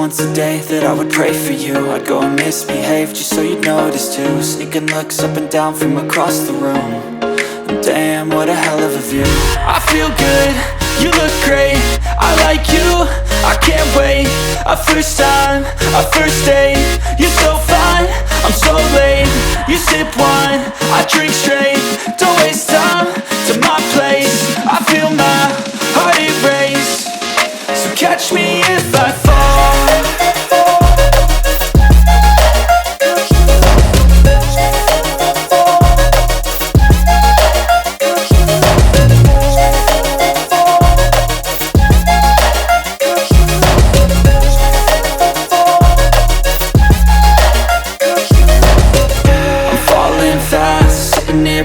once a day that I would pray for you. I'd go and misbehave just so you'd notice too. Sneaking looks up and down from across the room. And damn, what a hell of a view. I feel good, you look great, I like you, I can't wait. A first time, a first date. You're so fine, I'm so late. You sip wine, I drink straight. Don't waste time to my place. I feel my heart erase. So catch me if I fall.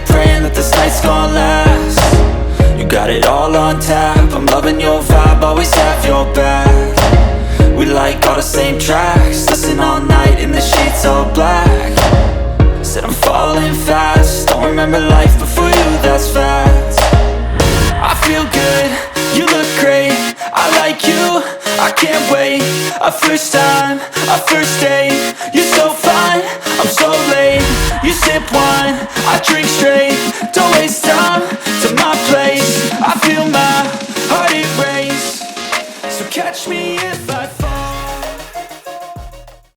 Praying that this night's gonna last. You got it all on tap, I'm loving your vibe, always have your back. We like all the same tracks, listen all night in the sheets all black. Said I'm falling fast, don't remember life before you, that's fact. I feel good, you look great, I like you, I can't wait. A first time, a first date. You're so fine,